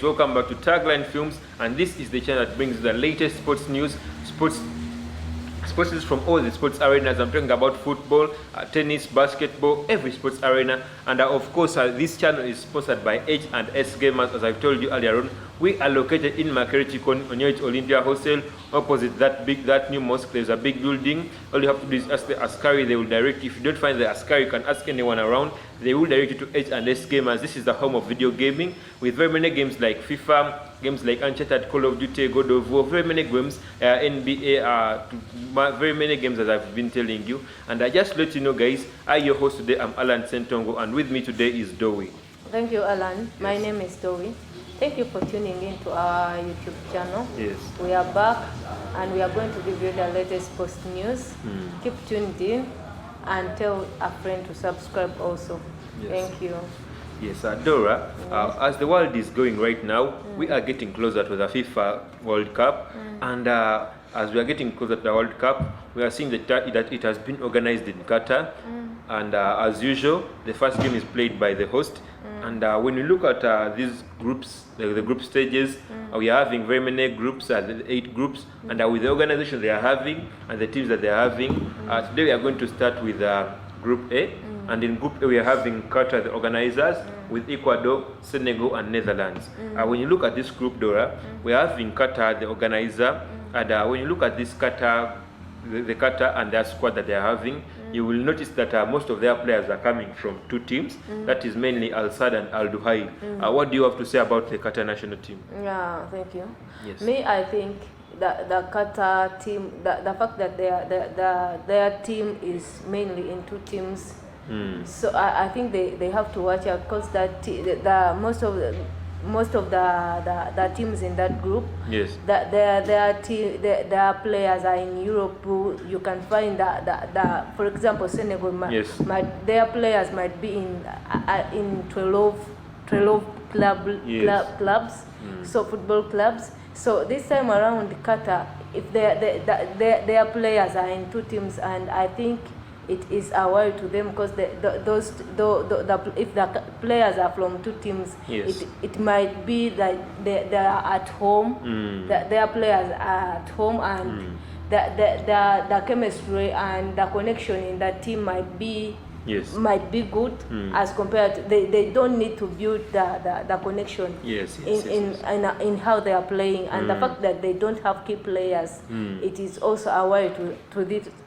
Welcome back to Tagline Films, and this is the channel that brings the latest sports news, sports news from all the sports arenas. I'm talking about football, tennis, basketball, every sports arena. And of course, this channel is sponsored by H&S Gamers. As I've told you earlier on, we are located in Makerere Onyoit Olympia Hostel. Opposite that new mosque, there's a big building. All you have to do is ask the Askari. They will direct you. If you don't find the Askari, you can ask anyone around. They will direct you to H&S Gamers. This is the home of video gaming with very many games like FIFA, games like Uncharted, Call of Duty, God of War, very many games, NBA, very many games as I've been telling you. And I just let you know, guys, I'm your host today. I'm Allan Sentongo, and with me today is Dowie. Thank you, Allan. Yes. My name is Dowie. Thank you for tuning in to our YouTube channel. Yes. We are back, and we are going to give you the latest post news. Keep tuned in, and tell a friend to subscribe also. Yes. Thank you. Yes, Dora, yes. As the world is going right now, we are getting closer to the FIFA World Cup, and as we are getting closer to the World Cup, we are seeing that it has been organized in Qatar, and as usual, the first game is played by the host. And when you look at these groups, the group stages, we are having very many groups, 8 groups, and with the organization they are having and the teams that they are having, today we are going to start with Group A. And in Group A, we are having Qatar, the organizers, with Ecuador, Senegal, and Netherlands. When you look at this group, Dora, we are having Qatar, the organizer, and when you look at this Qatar, the Qatar and their squad that they are having, you will notice that most of their players are coming from 2 teams. That is mainly Al Sadd and Al Dowie. What do you have to say about the Qatar national team? Yeah, thank you. Yes. Me, I think that the Qatar team, the fact that their team is mainly in 2 teams. So I think they have to watch out, because most of the teams in that group, yes, that their players are in Europe. You can find that for example, Senegal, yes, their players might be in 12 clubs, so football clubs. So this time around, Qatar, if their players are in 2 teams, and I think it is a worry to them, because if the players are from 2 teams, yes, it might be that they are at home, that their players are at home, and the chemistry and the connection in that team might be good, as compared to they don't need to build the connection in how they are playing, and the fact that they don't have key players, it is also a worry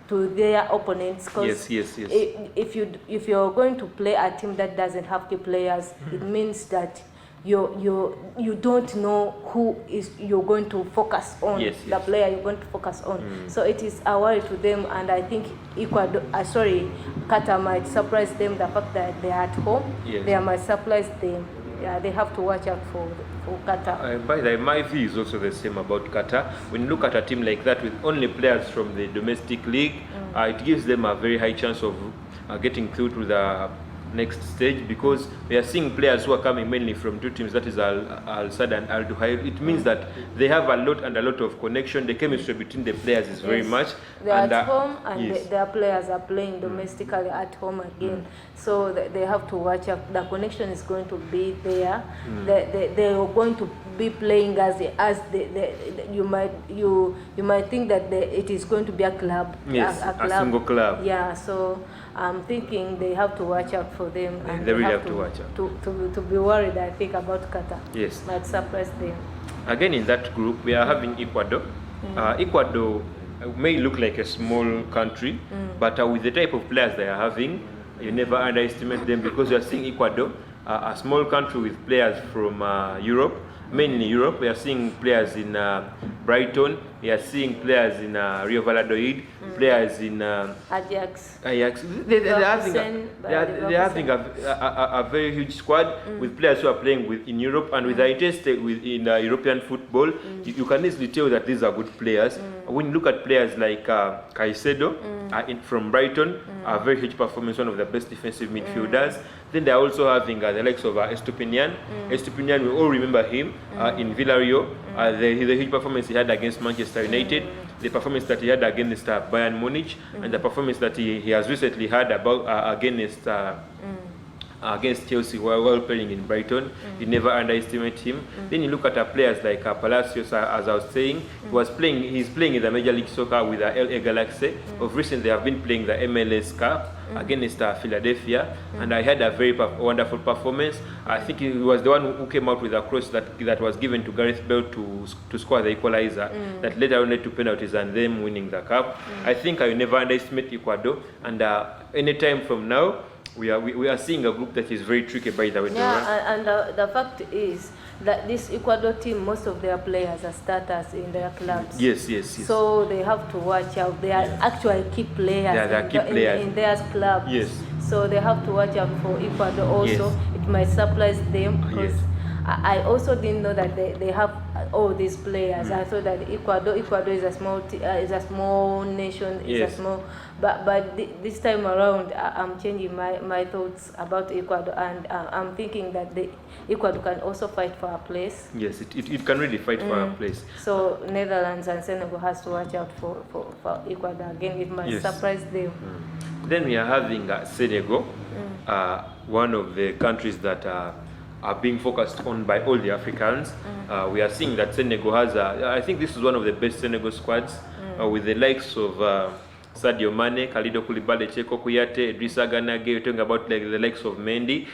to their opponents, because if you're going to play a team that doesn't have key players, it means that you don't know who is you're going to focus on, the player you're going to focus on. So it is a worry to them, and I think Qatar might surprise them. The fact that they are at home, they might surprise them. Yeah, they have to watch out for Qatar. By the way, my view is also the same about Qatar. When you look at a team like that with only players from the domestic league, it gives them a very high chance of getting through to the next stage, because we are seeing players who are coming mainly from 2 teams, that is Al Sadd and Al Dowie. It means that they have a lot of connection. The chemistry between the players is very much. They are at home, and their players are playing domestically at home again. So they have to watch out. The connection is going to be there. They are going to be playing you might think that it is going to be a club. A single club. Yeah, so I'm thinking they have to watch out for them. And they really have to watch out. To be worried, I think, about Qatar. Yes. Might surprise them. Again, in that group, we are having Ecuador. Ecuador may look like a small country, but with the type of players they are having, you never underestimate them, because you are seeing Ecuador, a small country with players from Europe, mainly Europe. We are seeing players in Brighton. We are seeing players in Rio Valladolid, players in Ajax. They're having a very huge squad with players who are playing in Europe, and with their interest in European football. You can easily tell that these are good players. When you look at players like Caicedo from Brighton, a very huge performance, one of the best defensive midfielders. Then they're also having the likes of Estupinian. Estupinian, we all remember him in Villarreal. The huge performance he had against Manchester United, the performance that he had against Bayern Munich, and the performance that he has recently had against against Chelsea while playing in Brighton. You never underestimate him. Then you look at players like Palacios, as I was saying, he's playing in the Major League Soccer with the LA Galaxy. Of recent, they have been playing the MLS Cup against Philadelphia, and I had a very wonderful performance. I think he was the one who came out with a cross that was given to Gareth Bale to score the equalizer, that later on led to penalties and them winning the cup. I think I will never underestimate Ecuador, and anytime from now, we are seeing a group that is very tricky, by the way. Yeah, and the fact is that this Ecuador team, most of their players are starters in their clubs. Yes. So they have to watch out. They are actually key players, in their clubs. Yes. So they have to watch out for Ecuador also. Yes. It might surprise them because Yes. I also didn't know that they have all these players. I thought that Ecuador is a small nation. It's a small, but this time around, I'm changing my thoughts about Ecuador, and I'm thinking that Ecuador can also fight for a place. Yes, it can really fight for a place. So Netherlands and Senegal has to watch out for Ecuador again. It might surprise them. Then we are having Senegal, one of the countries that are being focused on by all the Africans. We are seeing that Senegal has I think this is one of the best Senegal squads, with the likes of Sadio Mane, Kalidou Koulibaly, Cheikhou Kouyaté, Idrissa Gana Gueye. You're talking about like the likes of Mendy.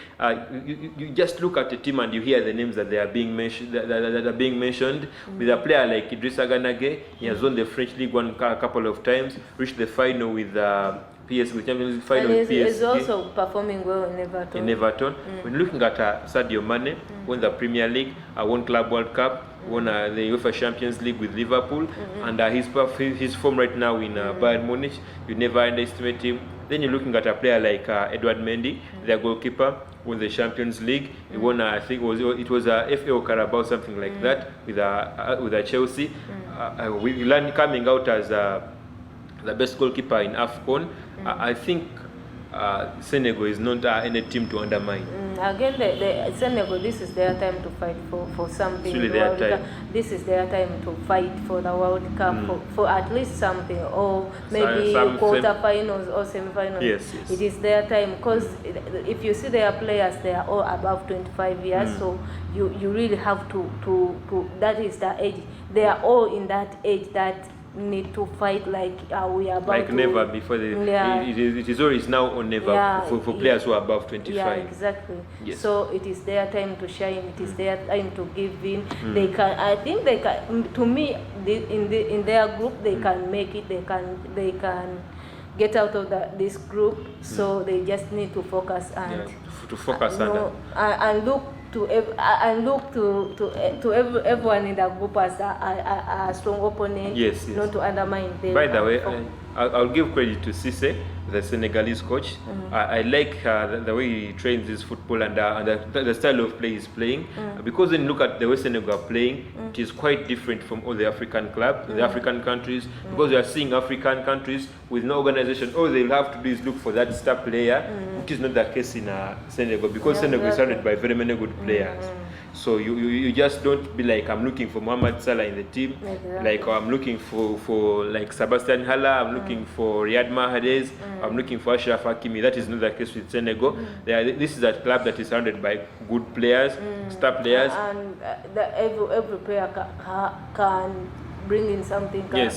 You just look at the team and you hear the names that they are being mentioned. That are being mentioned. With a player like Idrissa Gana Gueye, he has won the French League one a couple of times, reached the final with PSG, Champions League final with PSG. He's also performing well in Everton. When looking at Sadio Mane, won the Premier League, won Club World Cup, won the UEFA Champions League with Liverpool, and his form right now in Bayern Munich, you never underestimate him. Then you're looking at a player like Edouard Mendy, their goalkeeper, won the Champions League. He won, I think it was a FA or Carabao, something like that, with a Chelsea. We learned coming out as the best goalkeeper in AFCON. I think Senegal is not any team to undermine. Again, the Senegal, this is their time to fight for something. Really their time. This is their time to fight for the World Cup, for at least something, or maybe quarterfinals or semifinals. Yes. It is their time, because if you see their players, they are all above 25 years, so you really have to, that is the age. They are all in that age that need to fight like we are about like never before. It is always now or never for players who are above 25. Yeah, exactly. Yes. So it is their time to shine. It is their time to give in. They can. I think they can. To me, in their group, they can make it. They can get out of this group. So they just need to focus and and look to everyone in the group as a strong opponent. Yes. Not to undermine them. By the way, I'll give credit to Cisse, the Senegalese coach. I like the way he trains his football and the style of play he's playing. Because when you look at the way Senegal are playing, it is quite different from all the African clubs, the African countries. Because we are seeing African countries with no organization. All they'll have to do is look for that star player, which is not the case in Senegal. Because Senegal is surrounded by very many good players. So you just don't be like, I'm looking for Mohamed Salah in the team, like I'm looking for like Sebastian Haller, I'm looking for Riyad Mahrez, I'm looking for Ashraf Hakimi. That is not the case with Senegal. This is a club that is surrounded by good players, star players, and every player can bring in something, can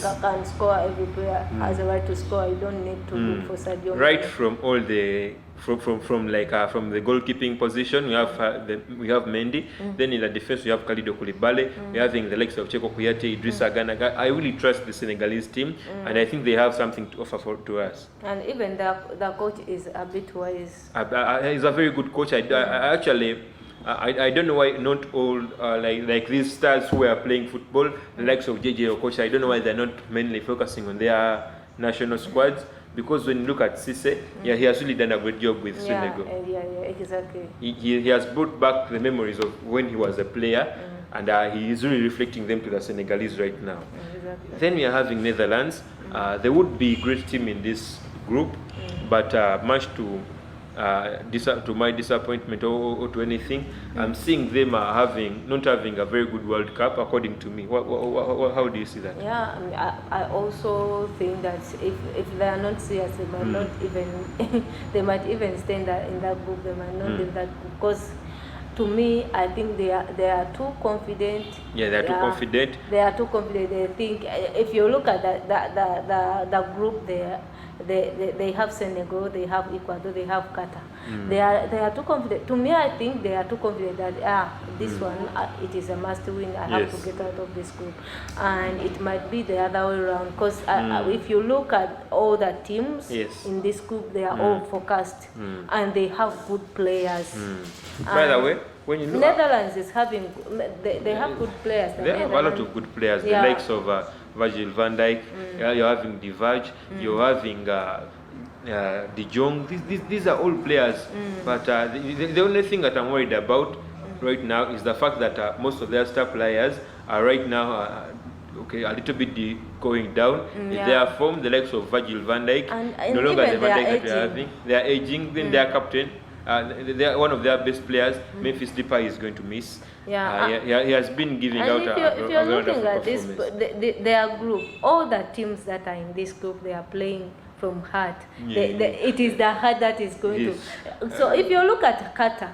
score. Every player has a right to score. You don't need to look for Sadio. Right from all the from the goalkeeping position, we have Mendy. Then in the defense, we have Kalidou Koulibaly. We're having the likes of Cheikhou Kouyaté, Idrissa Gana Gueye. I really trust the Senegalese team, and I think they have something to offer to us. And even the coach is a bit wise. He's a very good coach. I don't know why not all like these stars who are playing football, the likes of JJ Okocha, I don't know why they're not mainly focusing on their national squads. Because when you look at Cisse, he has really done a great job with Senegal. Yeah, exactly. He has brought back the memories of when he was a player, and he is really reflecting them to the Senegalese right now. Exactly. Then we are having Netherlands. They would be a great team in this group, but managed to to my disappointment or to anything, I'm seeing them not having a very good World Cup, according to me. How do you see that? Yeah, I mean, I also think that if they are not serious, they might not even they might even stay in that group. They might not leave that group, because to me, I think they are too confident. Yeah, they are too confident. They are too confident. They think, if you look at the group there, they have Senegal, they have Ecuador, they have Qatar. They are too confident. To me, I think they are too confident that this one it is a must win. I have to get out of this group, and it might be the other way around. Because if you look at all the teams in this group, they are all focused and they have good players. By the way, when you look Netherlands is having, they have good players. They have a lot of good players. The likes of Virgil van Dijk. You're having De Vrij. You're having De Jong. These are all players. But the only thing that I'm worried about right now is the fact that most of their star players are right now a little bit going down. Their form, the likes of Virgil van Dijk, and no longer the Van Dijk that aging. they are having. They are aging. Then their captain, one of their best players, Memphis Depay, is going to miss. He has been giving out if you're looking at this, their group, all the teams that are in this group, they are playing from heart. It is the heart that is going to. So if you look at Qatar,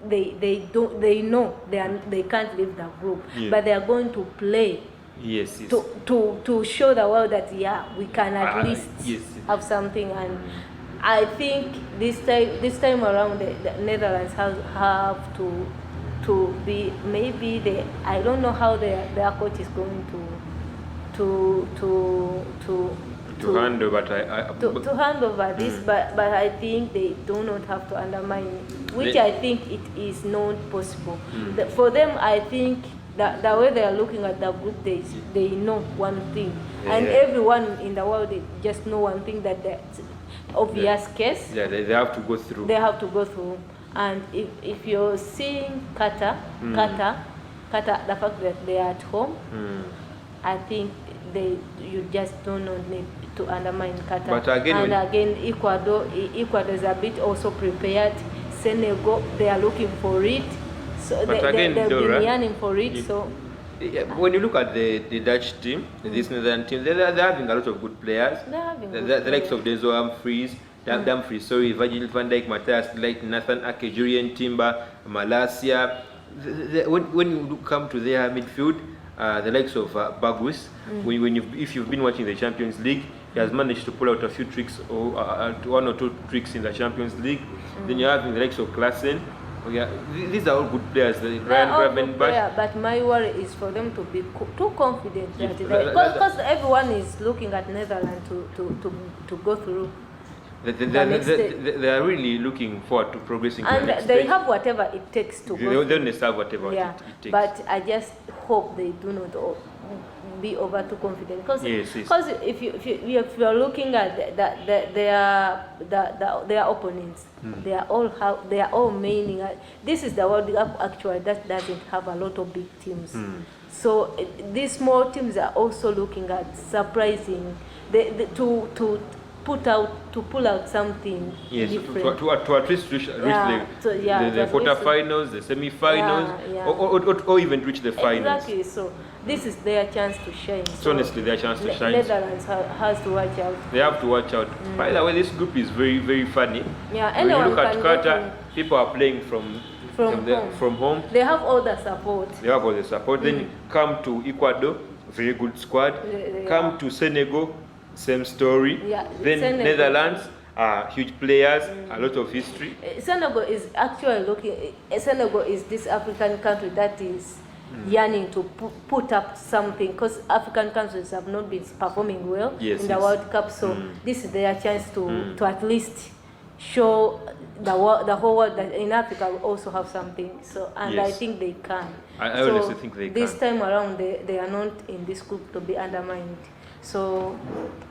they know they can't leave the group, but they are going to play. To show the world that we can at least have something. And I think this time around the Netherlands have to be, maybe I don't know how their coach is going to hand over to hand over this, but I think they do not have to undermine, which I think it is not possible. For them, I think that the way they are looking at the group, they know one thing, and everyone in the world just know one thing, that that's obvious case. They have to go through. They have to go through. And if you're seeing Qatar, the fact that they are at home, I think you just do not need to undermine Qatar. But again, Ecuador is a bit also prepared. Senegal, they are looking for it. So they've been yearning for it. So when you look at the Dutch team, this Netherlands team, they're having a lot of good players. The likes of Denzel Dumfries, Virgil van Dijk, Matthias Light, Nathan Ake, Julian Timber, Malasia. When you come to their midfield, the likes of Bagus, if you've been watching the Champions League, he has managed to pull out a few tricks, or one or two tricks in the Champions League. Then you're having the likes of Klaassen. These are all good players. But my worry is for them to be too confident, because everyone is looking at Netherlands to go through. They are really looking forward to progressing. And they have whatever it takes to go. They have whatever it takes. But I just hope they do not be over too confident, because if you are looking at their opponents, they are all meaning. This is the World Cup actually that doesn't have a lot of big teams. So these small teams are also looking at surprising to pull out something different. To at least reach the quarterfinals, the semi-finals, or even reach the finals. Exactly. So this is their chance to shine. So honestly, their chance to shine. Netherlands has to watch out. They have to watch out. By the way, this group is very, very funny. When you look at Qatar, people are playing from home. They have all the support. Then come to Ecuador, very good squad. Come to Senegal, same story. Then Senegal. Netherlands, huge players, a lot of history. Senegal is actually Senegal is this African country that is yearning to put up something, because African countries have not been performing well in the World Cup. So this is their chance to at least show the whole world that in Africa we also have something. So I think they can. I honestly think they can. This time around, they are not in this group to be undermined. So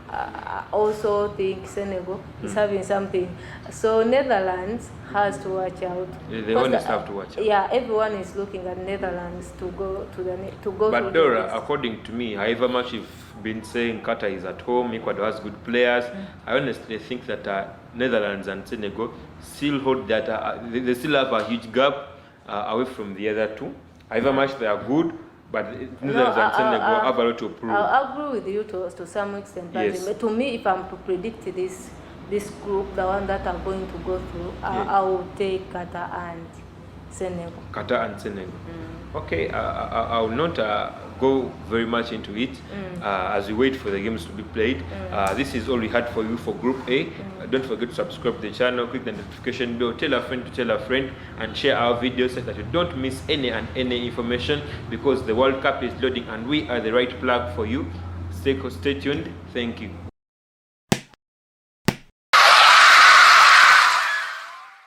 I also think Senegal is having something. So Netherlands has to watch out. They always have to watch out. Everyone is looking at Netherlands to go. But Dora, according to me, however much you've been saying Qatar is at home, Ecuador has good players, I honestly think that Netherlands and Senegal still hold that, they still have a huge gap away from the other two. However much they are good, but Netherlands and Senegal have a lot to prove. I agree with you to some extent, but Yes. to me, if I'm to predict this group, the one that are going to go through, I will take Qatar and Senegal. Qatar and Senegal. Okay, I will not go very much into it as we wait for the games to be played. This is all we had for you for Group A. Don't forget to subscribe to the channel, click the notification bell, tell a friend to tell a friend, and share our videos so that you don't miss any information, because the World Cup is loading and we are the right plug for you. Stay tuned. Thank you.